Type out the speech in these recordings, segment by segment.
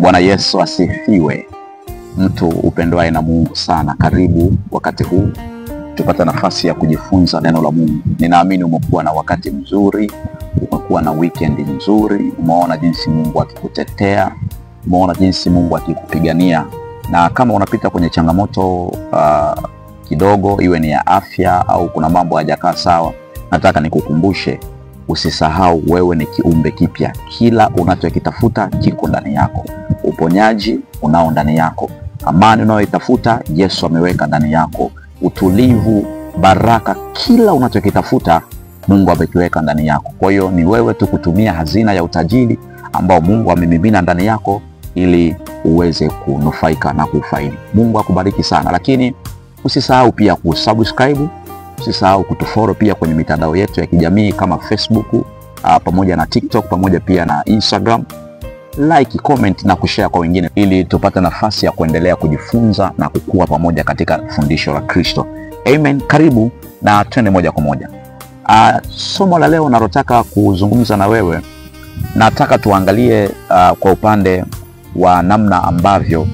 Bwana Yesu asifiwe. Mtu upendwaye na Mungu sana, karibu wakati huu tupata nafasi ya kujifunza neno la Mungu. Ninaamini umekuwa na wakati mzuri, umekuwa na weekend nzuri, umeona jinsi Mungu akikutetea, umeona jinsi Mungu akikupigania. Na kama unapita kwenye changamoto kidogo, iwe ni ya afya au kuna mambo hayajakaa sawa, nataka nikukumbushe usisahau wewe ni kiumbe kipya. Kila unachokitafuta kiko ndani yako. Uponyaji unao ndani yako. Amani unayoitafuta Yesu ameweka ndani yako. Utulivu, baraka, kila unachokitafuta Mungu amekiweka ndani yako. Kwa hiyo ni wewe tu kutumia hazina ya utajiri ambao Mungu amemimina ndani yako ili uweze kunufaika na kufaidi. Mungu akubariki sana. Lakini usisahau pia kusubscribe, usisahau kutufollow pia kwenye mitandao yetu ya kijamii kama Facebook, pamoja na TikTok, pamoja pia na Instagram. Like, comment na kushare kwa wengine ili tupate nafasi ya kuendelea kujifunza na kukua pamoja katika fundisho la Kristo. Amen. Karibu na twende moja kwa moja. Somo la leo nalotaka kuzungumza na wewe, nataka tuangalie kwa upande wa namna ambavyo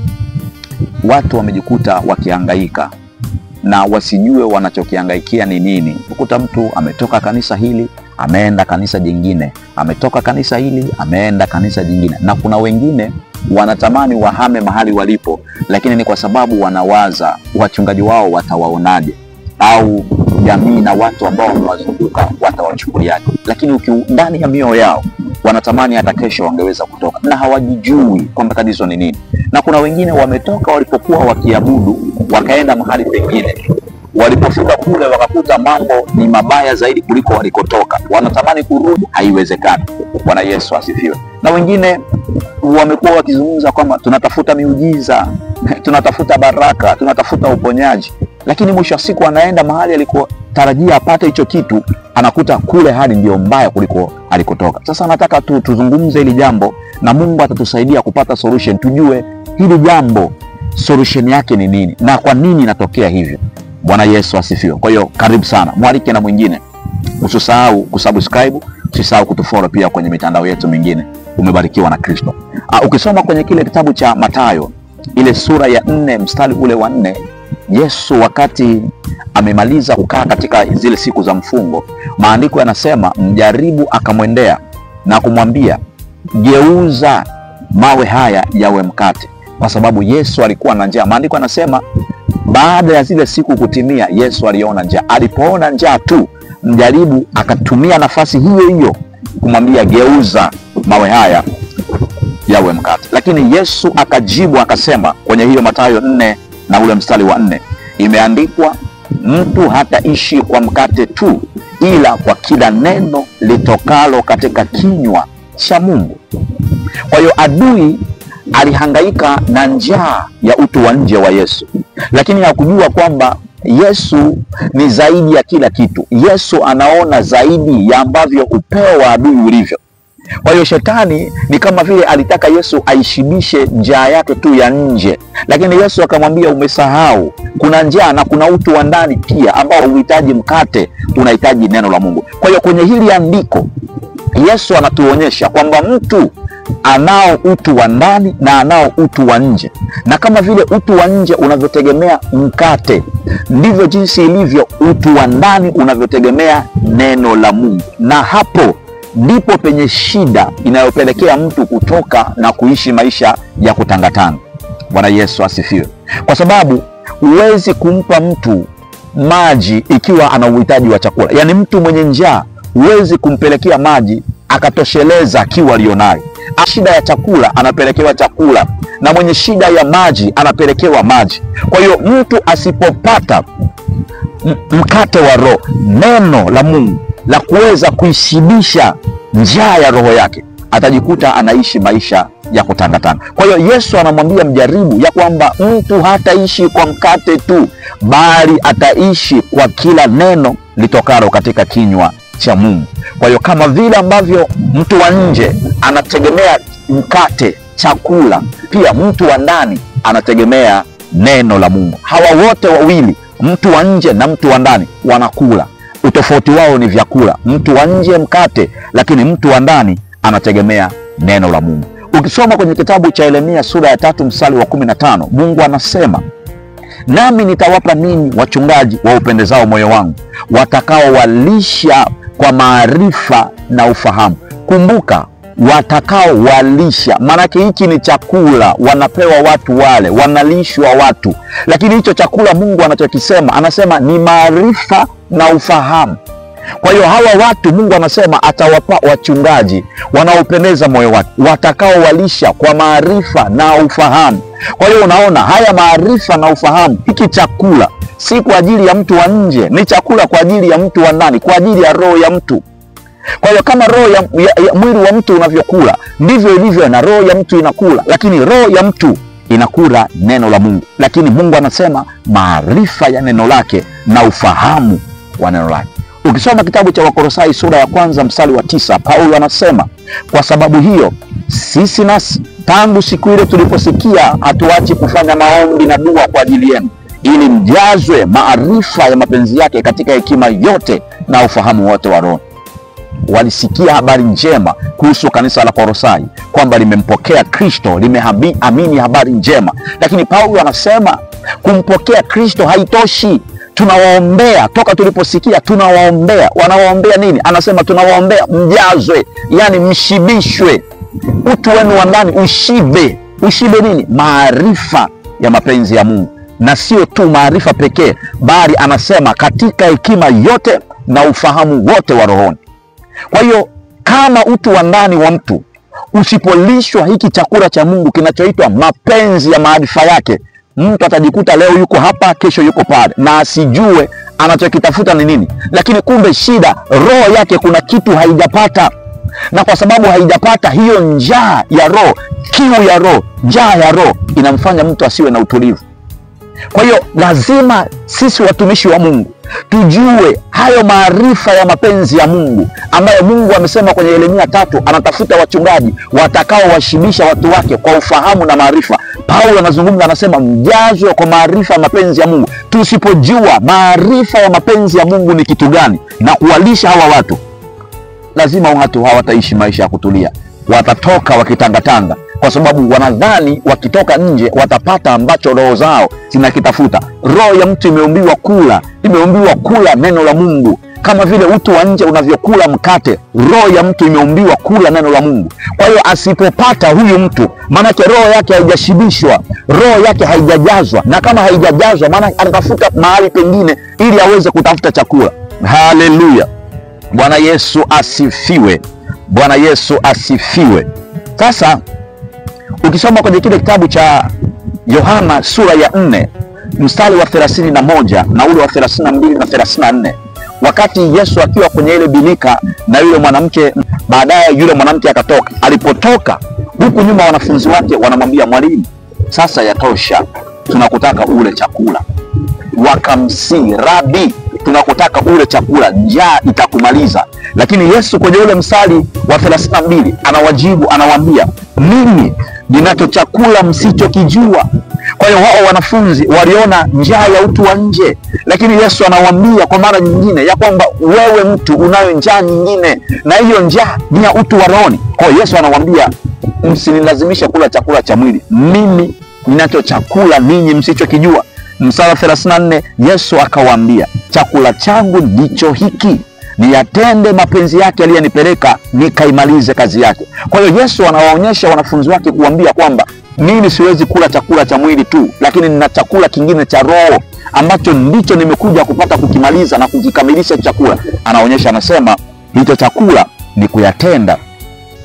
watu wamejikuta wakihangaika na wasijue wanachokihangaikia ni nini. Ukuta mtu ametoka kanisa hili ameenda kanisa jingine, ametoka kanisa hili ameenda kanisa jingine, na kuna wengine wanatamani wahame mahali walipo, lakini ni kwa sababu wanawaza wachungaji wao watawaonaje, au jamii na watu ambao wamewazunguka watawachukuliaje. Lakini ndani ya mioyo yao wanatamani hata kesho wangeweza kutoka, na hawajijui kwamba tatizo ni nini. Na kuna wengine wametoka walipokuwa wakiabudu wakaenda mahali pengine, walipofika kule wakakuta mambo ni mabaya zaidi kuliko walikotoka. Wanatamani kurudi, haiwezekani. Bwana Yesu asifiwe. Na wengine wamekuwa wakizungumza kwamba tunatafuta miujiza, tunatafuta baraka, tunatafuta uponyaji, lakini mwisho wa siku anaenda mahali alikotarajia apate hicho kitu, anakuta kule hali ndio mbaya kuliko alikotoka. Sasa nataka tuzungumze hili jambo na Mungu atatusaidia kupata solution, tujue hili jambo solution yake ni nini na kwa nini inatokea hivyo. Bwana Yesu asifiwe. Kwa hiyo karibu sana, mwalike na mwingine. Usisahau kusubscribe, usisahau kutufollow pia kwenye mitandao yetu mingine. Umebarikiwa na Kristo. Ukisoma kwenye kile kitabu cha Mathayo, ile sura ya 4 mstari ule wa 4, Yesu wakati amemaliza kukaa katika zile siku za mfungo, maandiko yanasema mjaribu akamwendea na kumwambia, geuza mawe haya yawe mkate, kwa sababu Yesu alikuwa na njaa. Maandiko yanasema baada ya zile siku kutimia, Yesu aliona njaa. Alipoona njaa tu, mjaribu akatumia nafasi hiyo hiyo kumwambia, geuza mawe haya yawe mkate. Lakini Yesu akajibu akasema, kwenye hiyo Mathayo 4 na ule mstari wa 4, imeandikwa, mtu hataishi kwa mkate tu, ila kwa kila neno litokalo katika kinywa cha Mungu. Kwa hiyo adui alihangaika na njaa ya utu wa nje wa Yesu, lakini hakujua kwamba Yesu ni zaidi ya kila kitu. Yesu anaona zaidi ya ambavyo upeo wa adui ulivyo. Kwa hiyo shetani ni kama vile alitaka Yesu aishibishe njaa yake tu ya nje, lakini Yesu akamwambia, umesahau kuna njaa na kuna utu wa ndani pia ambao unahitaji mkate, unahitaji neno la Mungu. Kwa hiyo kwenye hili andiko Yesu anatuonyesha kwamba mtu anao utu wa ndani na anao utu wa nje, na kama vile utu wa nje unavyotegemea mkate, ndivyo jinsi ilivyo utu wa ndani unavyotegemea neno la Mungu. Na hapo ndipo penye shida inayopelekea mtu kutoka na kuishi maisha ya kutangatanga. Bwana Yesu asifiwe. Kwa sababu huwezi kumpa mtu maji ikiwa ana uhitaji wa chakula. Yaani mtu mwenye njaa huwezi kumpelekea maji akatosheleza kiu alionayo. Shida ya chakula anapelekewa chakula, na mwenye shida ya maji anapelekewa maji. Kwa hiyo mtu asipopata mkate wa roho, neno la Mungu la kuweza kuishibisha njaa ya roho yake, atajikuta anaishi maisha ya kutangatanga. Kwa hiyo Yesu anamwambia mjaribu ya kwamba mtu hataishi kwa mkate tu, bali ataishi kwa kila neno litokalo katika kinywa cha Mungu. Kwa hiyo kama vile ambavyo mtu wa nje anategemea mkate, chakula, pia mtu wa ndani anategemea neno la Mungu. Hawa wote wawili, mtu wa nje na mtu wa ndani, wanakula. Utofauti wao ni vyakula. Mtu wa nje mkate, lakini mtu wa ndani anategemea neno la Mungu. Ukisoma kwenye kitabu cha Yeremia sura ya 3 mstari wa 15, Mungu anasema, nami nitawapa ninyi wachungaji wa upendezao moyo wangu, watakaowalisha kwa maarifa na ufahamu. Kumbuka, watakaowalisha, maanake hiki ni chakula wanapewa watu, wale wanalishwa watu, lakini hicho chakula Mungu anachokisema, anasema ni maarifa na ufahamu. Kwa hiyo hawa watu Mungu anasema atawapa wachungaji wanaopendeza moyo wake, watakaowalisha kwa maarifa na ufahamu. Kwa hiyo unaona, haya maarifa na ufahamu, hiki chakula si kwa ajili ya mtu wa nje, ni chakula kwa ajili ya mtu wa ndani, kwa ajili ya roho ya mtu. Kwa hiyo kama roho ya mwili wa mtu unavyokula, ndivyo ilivyo na roho ya mtu inakula, lakini roho ya mtu inakula neno la Mungu. Lakini Mungu anasema maarifa ya neno lake na ufahamu wa neno lake. Ukisoma kitabu cha Wakolosai sura ya 1 mstari wa 9, Paulo anasema, kwa sababu hiyo sisi nasi tangu siku ile tuliposikia hatuachi kufanya maombi na dua kwa ajili yenu, ili mjazwe maarifa ya mapenzi yake katika hekima yote na ufahamu wote wa roho. Walisikia habari njema kuhusu kanisa la Kolosai, kwamba limempokea Kristo, limeamini habari njema. Lakini Paulo anasema kumpokea Kristo haitoshi, tunawaombea toka tuliposikia, tunawaombea. Wanawaombea nini? Anasema tunawaombea mjazwe, yani mshibishwe, utu wenu wa ndani ushibe. Ushibe nini? Maarifa ya mapenzi ya Mungu, na sio tu maarifa pekee, bali anasema katika hekima yote na ufahamu wote wa rohoni. Kwa hiyo kama utu wa ndani wa mtu usipolishwa hiki chakula cha Mungu kinachoitwa mapenzi ya maarifa yake, mtu atajikuta leo yuko hapa, kesho yuko pale, na asijue anachokitafuta ni nini. Lakini kumbe shida, roho yake kuna kitu haijapata, na kwa sababu haijapata, hiyo njaa ya roho, kiu ya roho, njaa ya roho inamfanya mtu asiwe na utulivu. Kwa hiyo lazima sisi watumishi wa Mungu tujue hayo maarifa ya mapenzi ya Mungu, ambayo Mungu amesema kwenye Yeremia 3 anatafuta wachungaji watakao washibisha watu wake kwa ufahamu na maarifa. Paulo anazungumza, anasema mjazwe kwa maarifa ya mapenzi ya Mungu. Tusipojua maarifa ya mapenzi ya Mungu ni kitu gani na kuwalisha hawa watu, lazima watu hawataishi maisha ya kutulia, watatoka wakitangatanga, kwa sababu wanadhani wakitoka nje watapata ambacho roho zao zinakitafuta. Roho ya mtu imeumbiwa kula neno la Mungu, kama vile utu wa nje unavyokula mkate. Roho ya mtu imeumbiwa kula neno la Mungu. Kwa hiyo asipopata huyu mtu, maanake roho yake haijashibishwa, roho yake haijajazwa, na kama haijajazwa, maana anatafuta mahali pengine ili aweze kutafuta chakula. Haleluya! Bwana Yesu asifiwe! Bwana Yesu asifiwe! Sasa ukisoma kwenye kile kitabu cha Yohana sura ya 4 mstari wa 31 na ule wa 32 na 34, wakati Yesu akiwa kwenye ile bilika na yule mwanamke, baadaye yule mwanamke akatoka. Alipotoka huku nyuma, wanafunzi wake wanamwambia, mwalimu, sasa yatosha, tunakutaka ule chakula. Wakamsihi, Rabi, tunakutaka ule chakula, njaa itakumaliza. Lakini Yesu kwenye ule mstari wa 32 anawajibu, anawaambia, mimi ninacho chakula msichokijua. Kwa hiyo wao wanafunzi waliona njaa ya utu wa nje, lakini Yesu anawaambia kwa mara nyingine ya kwamba wewe mtu unayo njaa nyingine, na hiyo njaa ni ya utu wa rohoni. Kwa hiyo Yesu anawaambia, msinilazimishe kula chakula cha mwili, mimi ninacho chakula ninyi msichokijua. Mstari wa 34 Yesu akawaambia, chakula changu ndicho hiki, niyatende mapenzi yake aliyenipeleka, nikaimalize kazi yake. Kwa hiyo Yesu anawaonyesha wanafunzi wake kuambia kwamba mimi siwezi kula chakula cha mwili tu, lakini nina chakula kingine cha roho ambacho ndicho nimekuja kupata kukimaliza na kukikamilisha chakula. Anaonyesha, anasema hicho chakula ni kuyatenda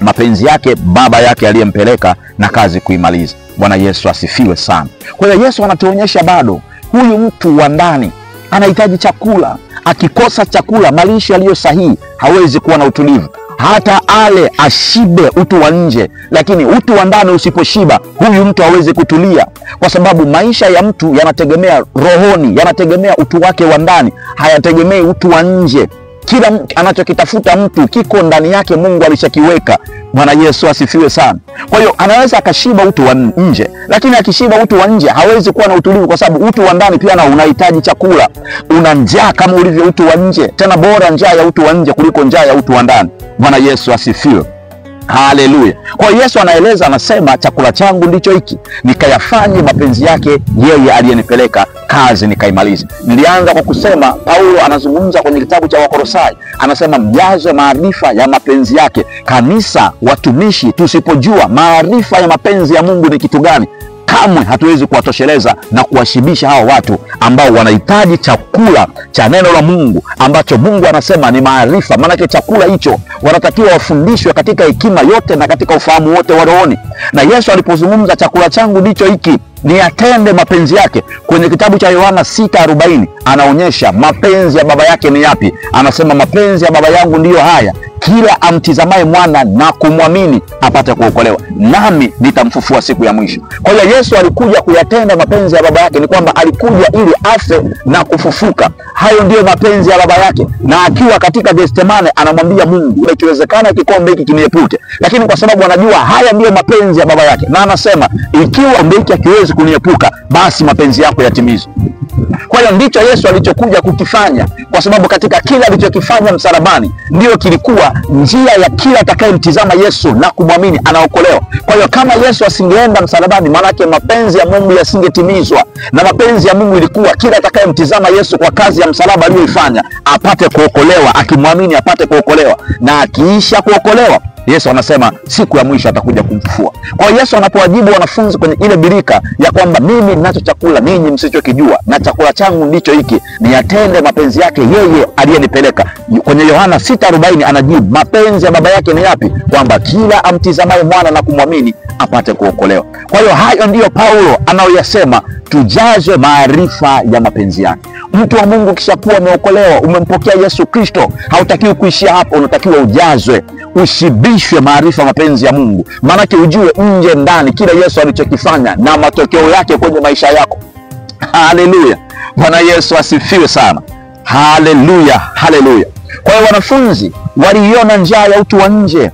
mapenzi yake Baba yake aliyempeleka na kazi kuimaliza. Bwana Yesu asifiwe sana. Kwa hiyo Yesu anatuonyesha bado huyu mtu wa ndani anahitaji chakula. Akikosa chakula, malisho yaliyo sahihi, hawezi kuwa na utulivu. Hata ale ashibe utu wa nje, lakini utu wa ndani usiposhiba, huyu mtu hawezi kutulia, kwa sababu maisha ya mtu yanategemea rohoni, yanategemea utu wake wa ndani, hayategemei utu wa nje. Kila anachokitafuta mtu kiko ndani yake, Mungu alishakiweka. Bwana Yesu asifiwe sana. Kwa hiyo anaweza akashiba utu wa nje, lakini akishiba utu wa nje hawezi kuwa na utulivu, kwa sababu utu wa ndani pia na unahitaji chakula. Una njaa kama ulivyo utu wa nje, tena bora njaa ya utu wa nje kuliko njaa ya utu wa ndani. Bwana Yesu asifiwe. Haleluya. Kwa Yesu anaeleza, anasema chakula changu ndicho hiki, nikayafanye mapenzi yake yeye aliyenipeleka, kazi nikaimalize. Nilianza kwa kusema Paulo anazungumza kwenye kitabu cha Wakolosai, anasema mjazwe maarifa ya mapenzi yake. Kanisa, watumishi, tusipojua maarifa ya mapenzi ya Mungu ni kitu gani, kamwe hatuwezi kuwatosheleza na kuwashibisha hao watu ambao wanahitaji chakula cha neno la Mungu ambacho Mungu anasema ni maarifa. Maana chakula hicho wanatakiwa wafundishwe katika hekima yote na katika ufahamu wote wa rohoni. Na Yesu alipozungumza chakula changu ndicho hiki, ni atende mapenzi yake, kwenye kitabu cha Yohana 6:40 anaonyesha mapenzi ya baba yake ni yapi. Anasema mapenzi ya baba yangu ndiyo haya, kila amtizamaye mwana na kumwamini apate kuokolewa, nami nitamfufua siku ya mwisho. Kwa hiyo Yesu alikuja kuyatenda mapenzi ya baba yake, ni kwamba alikuja ili afe na kufufuka. Hayo ndiyo mapenzi ya baba yake. Na akiwa katika Getsemane anamwambia Mungu, ikiwezekana kikombe hiki kiniepuke, lakini kwa sababu anajua haya ndiyo mapenzi ya baba yake, na anasema ikiwa kikombe hiki hakiwezi kuniepuka, basi mapenzi yako yatimizwe. Kwa hiyo ndicho Yesu alichokuja kukifanya, kwa sababu katika kila alichokifanya msalabani ndio kilikuwa njia ya kila atakayemtizama Yesu na kumwamini anaokolewa. Kwa hiyo kama Yesu asingeenda msalabani, maana yake mapenzi ya Mungu yasingetimizwa. Na mapenzi ya Mungu ilikuwa kila atakayemtizama Yesu kwa kazi ya msalaba aliyoifanya apate kuokolewa, akimwamini apate kuokolewa, na akiisha kuokolewa Yesu anasema siku ya mwisho atakuja kumfufua. Kwa hiyo Yesu anapowajibu wanafunzi kwenye ile birika ya kwamba mimi ninacho chakula ninyi msichokijua, na chakula changu ndicho hiki, ni atende mapenzi yake yeye aliyenipeleka. Kwenye Yohana 6:40 anajibu mapenzi ya baba yake ni yapi, kwamba kila amtizamaye mwana na kumwamini apate kuokolewa. Kwa hiyo hayo ndiyo Paulo anayoyasema, tujazwe maarifa ya mapenzi yake. Mtu wa Mungu kishakuwa umeokolewa, umempokea Yesu Kristo, hautakiwi kuishia hapo, unatakiwa ujazwe, ushibishwe maarifa mapenzi ya Mungu. Maanake ujue nje ndani kile Yesu alichokifanya na matokeo yake kwenye maisha yako. Haleluya. Bwana Yesu asifiwe sana. Haleluya, haleluya. Kwa hiyo wanafunzi waliiona njaa ya utu wa nje,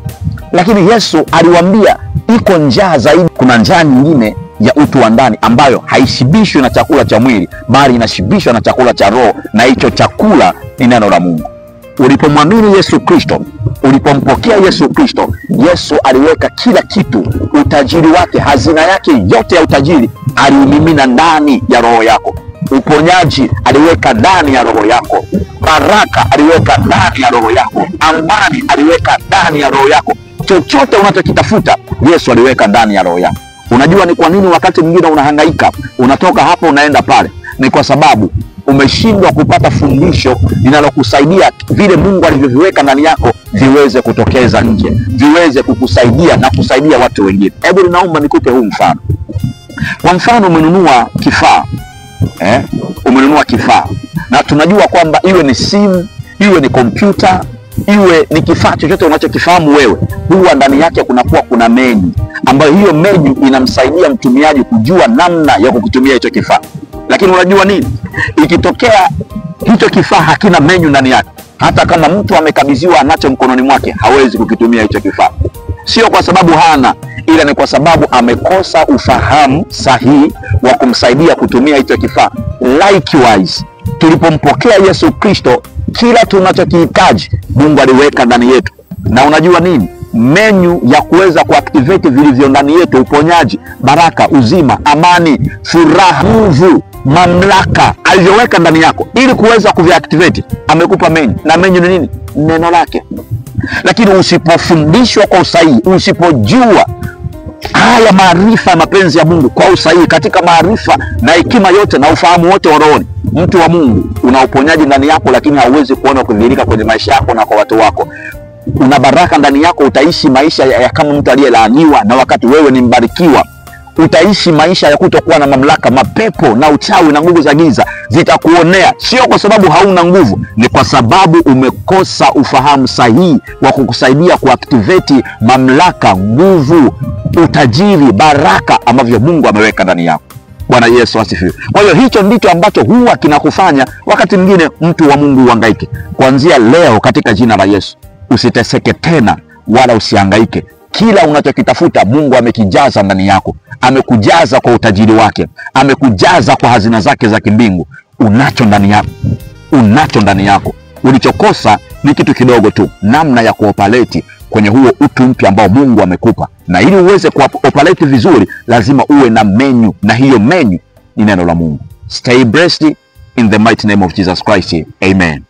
lakini Yesu aliwaambia iko njaa zaidi. Kuna njaa nyingine ya utu wa ndani ambayo haishibishwi na chakula cha mwili, bali inashibishwa na chakula cha roho, na hicho chakula ni neno la Mungu. Ulipomwamini Yesu Kristo, ulipompokea Yesu Kristo, Yesu aliweka kila kitu, utajiri wake, hazina yake yote ya utajiri aliumimina ndani ya roho yako. Uponyaji aliweka ndani ya roho yako, baraka aliweka ndani ya roho yako, amani aliweka ndani ya roho yako. Chochote unachokitafuta Yesu aliweka ndani ya roho yako. Unajua ni kwa nini wakati mwingine unahangaika, unatoka hapo unaenda pale? Ni kwa sababu umeshindwa kupata fundisho linalokusaidia vile Mungu alivyoviweka ndani yako viweze kutokeza nje, viweze kukusaidia na kusaidia watu wengine. Hebu ninaomba nikupe huu mfano. Kwa mfano umenunua kifaa, umenunua kifaa, na tunajua kwamba iwe ni simu, iwe ni kompyuta, iwe ni kifaa chochote unachokifahamu wewe, huwa ndani yake kuna menu, ambayo hiyo menu inamsaidia mtumiaji kujua namna ya kukitumia hicho kifaa. Lakini unajua nini? Ikitokea hicho kifaa hakina menu ndani yake, hata kama mtu amekabidhiwa anacho mkononi mwake, hawezi kukitumia hicho kifaa. Sio kwa sababu hana, ila ni kwa sababu amekosa ufahamu sahihi wa kumsaidia kutumia hicho kifaa. Likewise, tulipompokea Yesu Kristo, kila tunachokihitaji Mungu aliweka ndani yetu. Na unajua nini? Menu ya kuweza kuactivate vilivyo ndani yetu: uponyaji, baraka, uzima, amani, furaha, nguvu, mamlaka, alivyoweka ndani yako ili kuweza kuviactivate. Amekupa menu, na menu ni nini? Neno lake. Lakini usipofundishwa kwa usahihi, usipojua haya maarifa ya mapenzi ya Mungu kwa usahihi, katika maarifa na hekima yote na ufahamu wote wa rohoni, mtu wa Mungu, una uponyaji ndani yako, lakini hauwezi kuona kudhihirika kwenye maisha yako na kwa watu wako. Una baraka ndani yako, utaishi maisha ya kama mtu aliyelaaniwa, na wakati wewe ni mbarikiwa. Utaishi maisha ya kutokuwa na mamlaka. Mapepo na uchawi na nguvu za giza zitakuonea, sio kwa sababu hauna nguvu, ni kwa sababu umekosa ufahamu sahihi wa kukusaidia kuactivate mamlaka, nguvu, utajiri, baraka ambavyo Mungu ameweka ndani yako. Bwana Yesu asifiwe. Kwa hiyo hicho ndicho ambacho huwa kinakufanya wakati mwingine mtu wa Mungu uhangaike. Kuanzia leo katika jina la Yesu, usiteseke tena wala usihangaike. Kila unachokitafuta Mungu amekijaza ndani yako. Amekujaza kwa utajiri wake, amekujaza kwa hazina zake za kimbingu. Unacho ndani yako, unacho ndani yako. Ulichokosa ni kitu kidogo tu, namna ya kuopaleti, kwenye huo utu mpya ambao Mungu amekupa. Na ili uweze kuoperate vizuri, lazima uwe na menu, na hiyo menu ni neno la Mungu. Stay blessed in the mighty name of Jesus Christ. Amen.